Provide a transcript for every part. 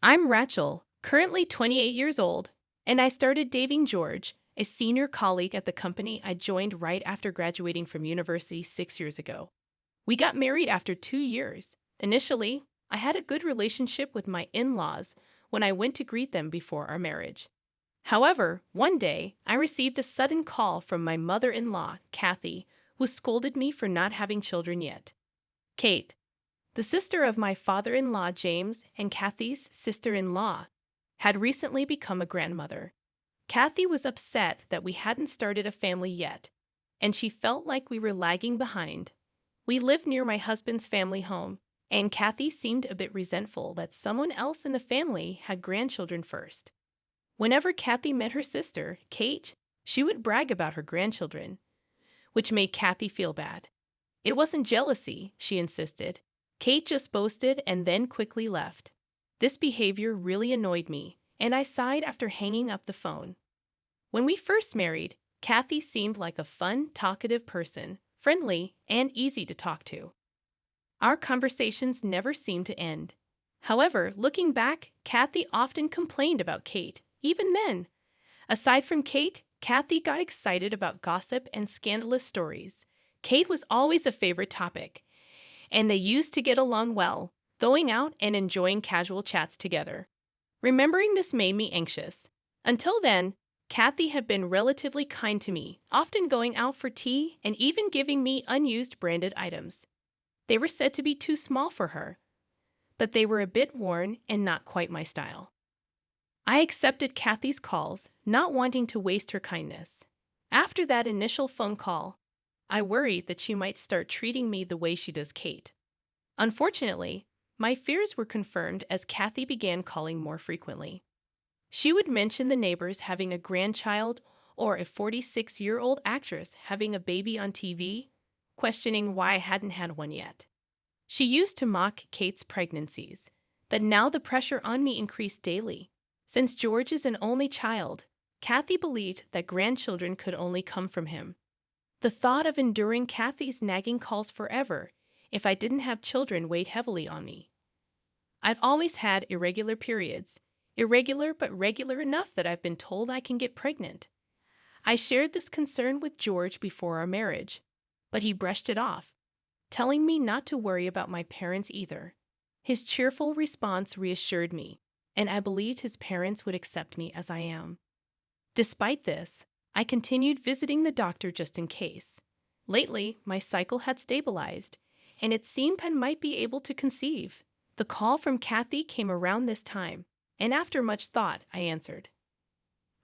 I'm Rachel, currently 28 years old, and I started dating George, a senior colleague at the company I joined right after graduating from university 6 years ago. We got married after 2 years. Initially, I had a good relationship with my in laws when I went to greet them before our marriage. However, one day, I received a sudden call from my mother in law, Kathy, who scolded me for not having children yet. Kate, the sister of my father in law, James, and Kathy's sister in law, had recently become a grandmother. Kathy was upset that we hadn't started a family yet, and she felt like we were lagging behind. We lived near my husband's family home, and Kathy seemed a bit resentful that someone else in the family had grandchildren first. Whenever Kathy met her sister, Kate, she would brag about her grandchildren, which made Kathy feel bad. It wasn't jealousy, she insisted. Kate just boasted and then quickly left. This behavior really annoyed me, and I sighed after hanging up the phone. When we first married, Kathy seemed like a fun, talkative person, friendly, and easy to talk to. Our conversations never seemed to end. However, looking back, Kathy often complained about Kate, even then. Aside from Kate, Kathy got excited about gossip and scandalous stories. Kate was always a favorite topic, and they used to get along well, going out and enjoying casual chats together. Remembering this made me anxious. Until then, Kathy had been relatively kind to me, often going out for tea and even giving me unused branded items. They were said to be too small for her, but they were a bit worn and not quite my style. I accepted Kathy's calls, not wanting to waste her kindness. After that initial phone call, I worried that she might start treating me the way she does Kate. Unfortunately, my fears were confirmed as Kathy began calling more frequently. She would mention the neighbors having a grandchild or a 46-year-old actress having a baby on TV, questioning why I hadn't had one yet. She used to mock Kate's pregnancies, but now the pressure on me increased daily. Since George is an only child, Kathy believed that grandchildren could only come from him. The thought of enduring Kathy's nagging calls forever if I didn't have children weighed heavily on me. I've always had irregular periods, irregular but regular enough that I've been told I can get pregnant. I shared this concern with George before our marriage, but he brushed it off, telling me not to worry about my parents either. His cheerful response reassured me, and I believed his parents would accept me as I am. Despite this, I continued visiting the doctor just in case. Lately, my cycle had stabilized, and it seemed I might be able to conceive. The call from Kathy came around this time, and after much thought, I answered.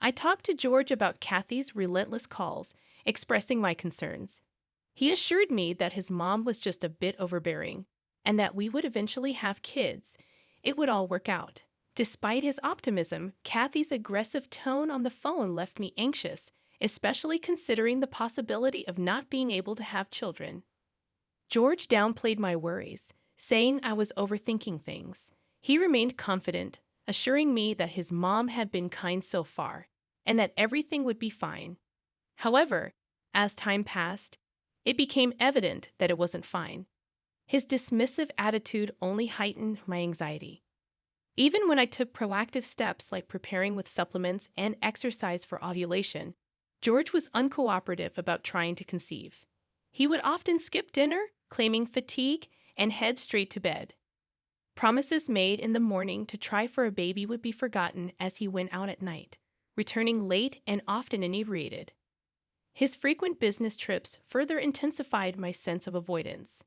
I talked to George about Kathy's relentless calls, expressing my concerns. He assured me that his mom was just a bit overbearing, and that we would eventually have kids. It would all work out. Despite his optimism, Kathy's aggressive tone on the phone left me anxious, especially considering the possibility of not being able to have children. George downplayed my worries, saying I was overthinking things. He remained confident, assuring me that his mom had been kind so far, and that everything would be fine. However, as time passed, it became evident that it wasn't fine. His dismissive attitude only heightened my anxiety. Even when I took proactive steps like preparing with supplements and exercise for ovulation, George was uncooperative about trying to conceive. He would often skip dinner, claiming fatigue, and head straight to bed. Promises made in the morning to try for a baby would be forgotten as he went out at night, returning late and often inebriated. His frequent business trips further intensified my sense of avoidance.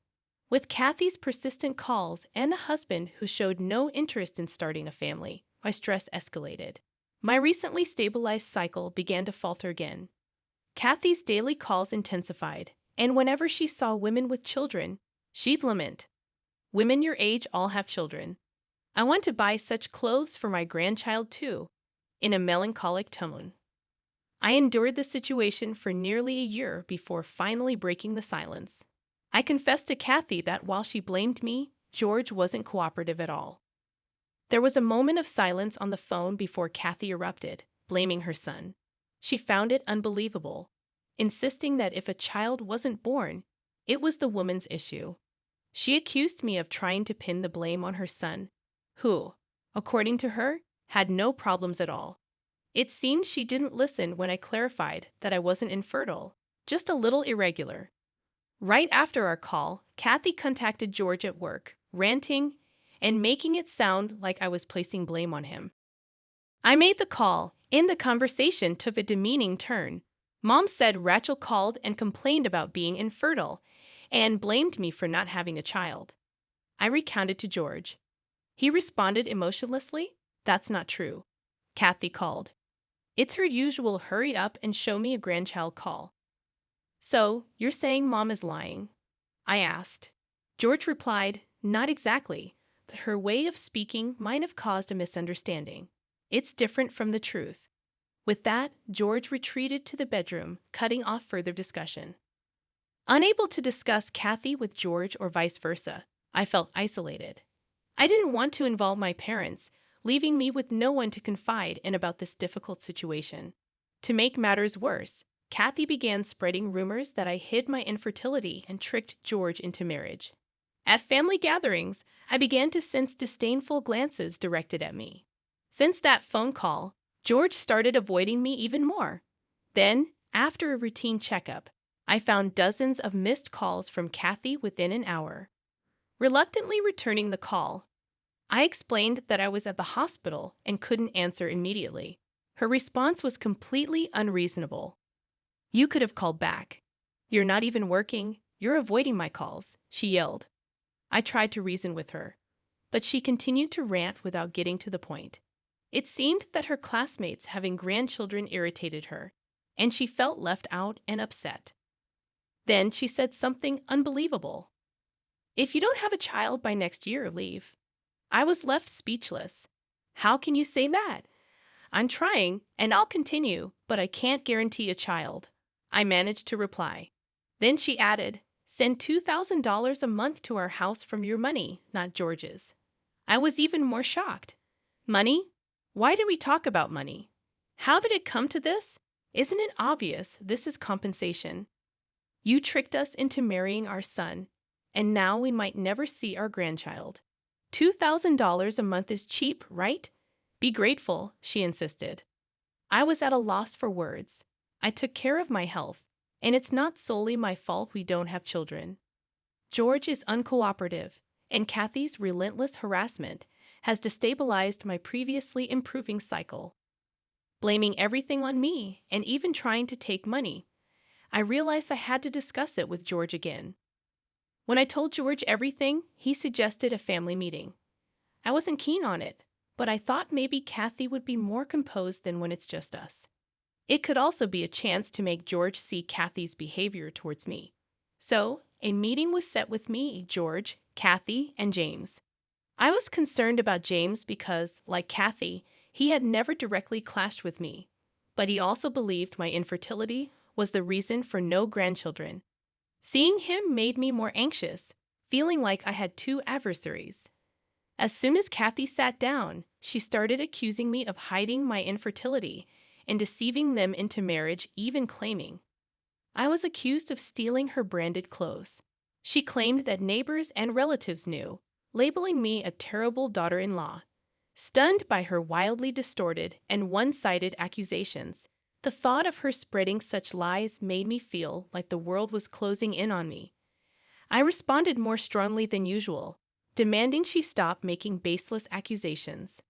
With Kathy's persistent calls and a husband who showed no interest in starting a family, my stress escalated. My recently stabilized cycle began to falter again. Kathy's daily calls intensified, and whenever she saw women with children, she'd lament, "Women your age all have children. I want to buy such clothes for my grandchild too," in a melancholic tone. I endured the situation for nearly a year before finally breaking the silence. I confessed to Kathy that while she blamed me, George wasn't cooperative at all. There was a moment of silence on the phone before Kathy erupted, blaming her son. She found it unbelievable, insisting that if a child wasn't born, it was the woman's issue. She accused me of trying to pin the blame on her son, who, according to her, had no problems at all. It seemed she didn't listen when I clarified that I wasn't infertile, just a little irregular. Right after our call, Kathy contacted George at work, ranting and making it sound like I was placing blame on him. I made the call, and the conversation took a demeaning turn. Mom said Rachel called and complained about being infertile and blamed me for not having a child. I recounted to George. He responded emotionlessly, "That's not true." Kathy called. It's her usual hurry up and show me a grandchild call. "So, you're saying Mom is lying?" I asked. George replied, "Not exactly, but her way of speaking might have caused a misunderstanding. It's different from the truth." With that, George retreated to the bedroom, cutting off further discussion. Unable to discuss Kathy with George or vice versa, I felt isolated. I didn't want to involve my parents, leaving me with no one to confide in about this difficult situation. To make matters worse, Kathy began spreading rumors that I hid my infertility and tricked George into marriage. At family gatherings, I began to sense disdainful glances directed at me. Since that phone call, George started avoiding me even more. Then, after a routine checkup, I found dozens of missed calls from Kathy within an hour. Reluctantly returning the call, I explained that I was at the hospital and couldn't answer immediately. Her response was completely unreasonable. "You could have called back. You're not even working. You're avoiding my calls," she yelled. I tried to reason with her, but she continued to rant without getting to the point. It seemed that her classmates having grandchildren irritated her, and she felt left out and upset. Then she said something unbelievable. "If you don't have a child by next year, leave." I was left speechless. "How can you say that?" "I'm trying, and I'll continue, but I can't guarantee a child," I managed to reply. Then she added, "Send $2,000 a month to our house from your money, not George's." I was even more shocked. Money? Why did we talk about money? How did it come to this? Isn't it obvious this is compensation? "You tricked us into marrying our son, and now we might never see our grandchild. $2,000 a month is cheap, right? Be grateful," she insisted. I was at a loss for words. I took care of my health, and it's not solely my fault we don't have children. George is uncooperative, and Kathy's relentless harassment has destabilized my previously improving cycle. Blaming everything on me and even trying to take money, I realized I had to discuss it with George again. When I told George everything, he suggested a family meeting. I wasn't keen on it, but I thought maybe Kathy would be more composed than when it's just us. It could also be a chance to make George see Kathy's behavior towards me. So, a meeting was set with me, George, Kathy, and James. I was concerned about James because, like Kathy, he had never directly clashed with me, but he also believed my infertility was the reason for no grandchildren. Seeing him made me more anxious, feeling like I had two adversaries. As soon as Kathy sat down, she started accusing me of hiding my infertility and deceiving them into marriage, even claiming I was accused of stealing her branded clothes. She claimed that neighbors and relatives knew, labeling me a terrible daughter-in-law. Stunned by her wildly distorted and one-sided accusations, the thought of her spreading such lies made me feel like the world was closing in on me. I responded more strongly than usual, demanding she stop making baseless accusations.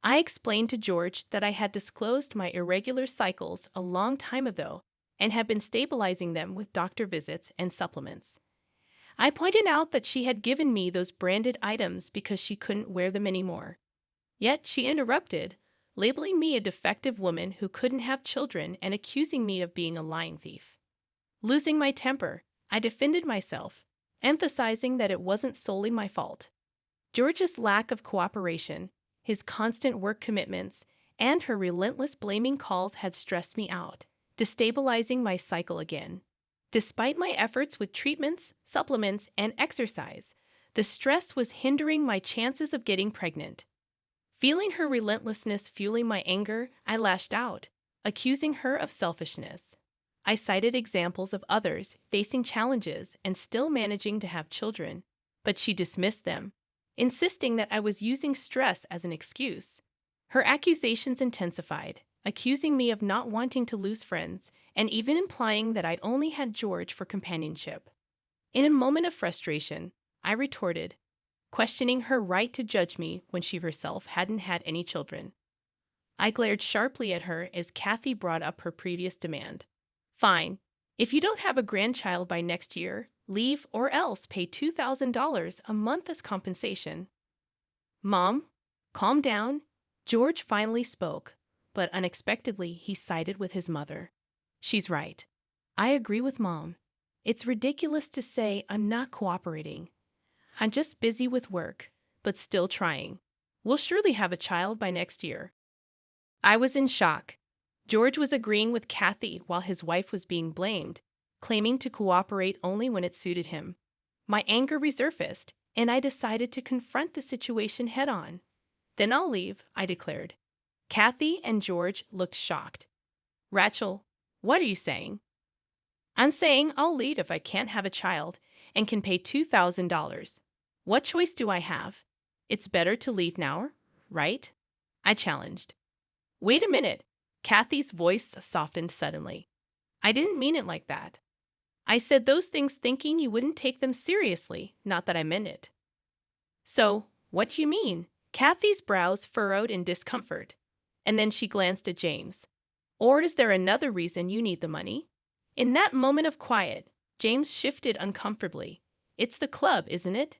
I explained to George that I had disclosed my irregular cycles a long time ago and had been stabilizing them with doctor visits and supplements. I pointed out that she had given me those branded items because she couldn't wear them anymore. Yet she interrupted, labeling me a defective woman who couldn't have children and accusing me of being a lying thief. Losing my temper, I defended myself, emphasizing that it wasn't solely my fault. George's lack of cooperation, his constant work commitments, and her relentless blaming calls had stressed me out, destabilizing my cycle again. Despite my efforts with treatments, supplements, and exercise, the stress was hindering my chances of getting pregnant. Feeling her relentlessness fueling my anger, I lashed out, accusing her of selfishness. I cited examples of others facing challenges and still managing to have children, but she dismissed them, insisting that I was using stress as an excuse. Her accusations intensified, accusing me of not wanting to lose friends and even implying that I'd only had George for companionship. In a moment of frustration, I retorted, questioning her right to judge me when she herself hadn't had any children. I glared sharply at her as Kathy brought up her previous demand. Fine. If you don't have a grandchild by next year, leave or else pay $2,000 a month as compensation. Mom, calm down. George finally spoke, but unexpectedly he sided with his mother. She's right. I agree with Mom. It's ridiculous to say I'm not cooperating. I'm just busy with work, but still trying. We'll surely have a child by next year. I was in shock. George was agreeing with Kathy while his wife was being blamed, claiming to cooperate only when it suited him. My anger resurfaced, and I decided to confront the situation head-on. Then I'll leave, I declared. Kathy and George looked shocked. Rachel, what are you saying? I'm saying I'll leave if I can't have a child and can pay $2,000. What choice do I have? It's better to leave now, right? I challenged. Wait a minute. Kathy's voice softened suddenly. I didn't mean it like that. I said those things thinking you wouldn't take them seriously, not that I meant it. So, what do you mean? Kathy's brows furrowed in discomfort, and then she glanced at James. Or is there another reason you need the money? In that moment of quiet, James shifted uncomfortably. It's the club, isn't it?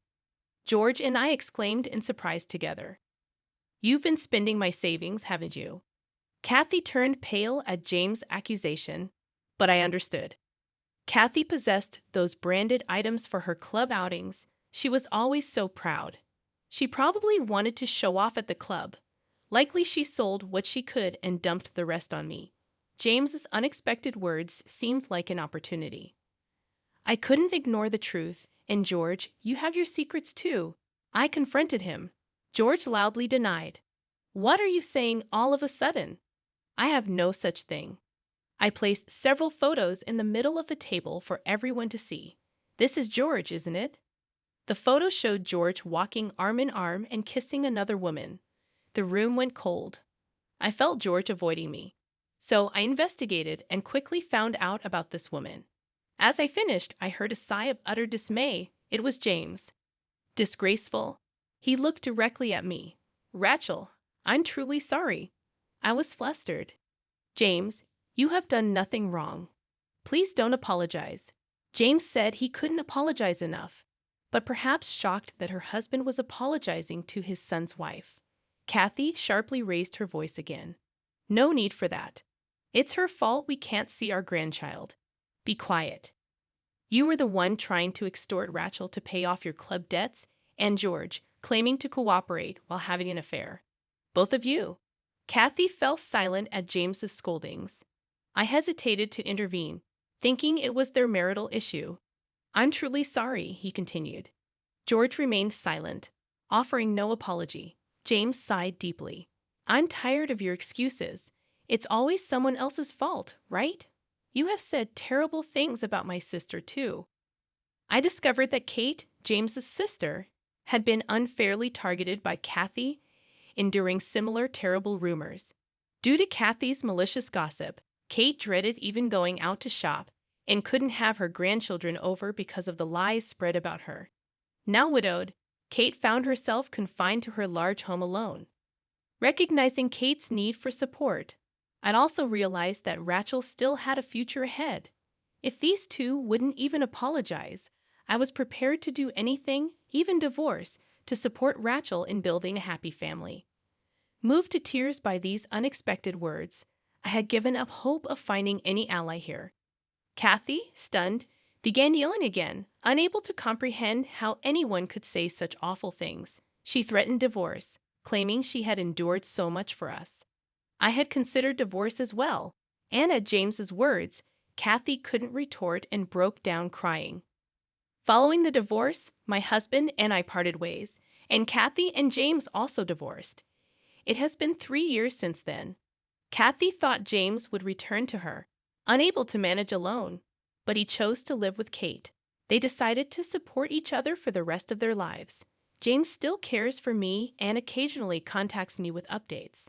George and I exclaimed in surprise together. You've been spending my savings, haven't you? Kathy turned pale at James' accusation, but I understood. Kathy possessed those branded items for her club outings. She was always so proud. She probably wanted to show off at the club. Likely she sold what she could and dumped the rest on me. James's unexpected words seemed like an opportunity. I couldn't ignore the truth, and George, you have your secrets too. I confronted him. George loudly denied. What are you saying all of a sudden? I have no such thing. I placed several photos in the middle of the table for everyone to see. This is George, isn't it? The photo showed George walking arm in arm and kissing another woman. The room went cold. I felt George avoiding me. So I investigated and quickly found out about this woman. As I finished, I heard a sigh of utter dismay. It was James. Disgraceful. He looked directly at me. Rachel, I'm truly sorry. I was flustered. James, you have done nothing wrong. Please don't apologize. James said he couldn't apologize enough, but perhaps shocked that her husband was apologizing to his son's wife. Kathy sharply raised her voice again. No need for that. It's her fault we can't see our grandchild. Be quiet. You were the one trying to extort Rachel to pay off your club debts, and George, claiming to cooperate while having an affair. Both of you. Kathy fell silent at James's scoldings. I hesitated to intervene, thinking it was their marital issue. I'm truly sorry, he continued. George remained silent, offering no apology. James sighed deeply. I'm tired of your excuses. It's always someone else's fault, right? You have said terrible things about my sister, too. I discovered that Kate, James's sister, had been unfairly targeted by Kathy, enduring similar terrible rumors. Due to Kathy's malicious gossip, Kate dreaded even going out to shop and couldn't have her grandchildren over because of the lies spread about her. Now widowed, Kate found herself confined to her large home alone. Recognizing Kate's need for support, I'd also realized that Rachel still had a future ahead. If these two wouldn't even apologize, I was prepared to do anything, even divorce, to support Rachel in building a happy family. Moved to tears by these unexpected words, I had given up hope of finding any ally here. Kathy, stunned, began yelling again, unable to comprehend how anyone could say such awful things. She threatened divorce, claiming she had endured so much for us. I had considered divorce as well, and at James's words, Kathy couldn't retort and broke down crying. Following the divorce, my husband and I parted ways, and Kathy and James also divorced. It has been 3 years since then. Kathy thought James would return to her, unable to manage alone, but he chose to live with Kate. They decided to support each other for the rest of their lives. James still cares for me and occasionally contacts me with updates.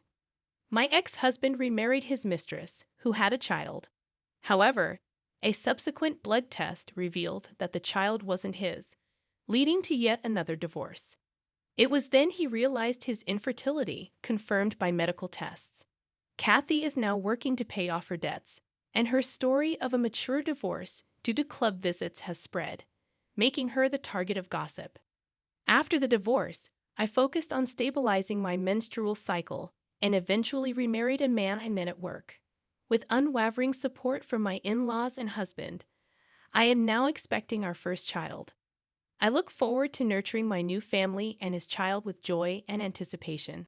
My ex-husband remarried his mistress, who had a child. However, a subsequent blood test revealed that the child wasn't his, leading to yet another divorce. It was then he realized his infertility, confirmed by medical tests. Kathy is now working to pay off her debts, and her story of a mature divorce due to club visits has spread, making her the target of gossip. After the divorce, I focused on stabilizing my menstrual cycle and eventually remarried a man I met at work. With unwavering support from my in-laws and husband, I am now expecting our first child. I look forward to nurturing my new family and his child with joy and anticipation.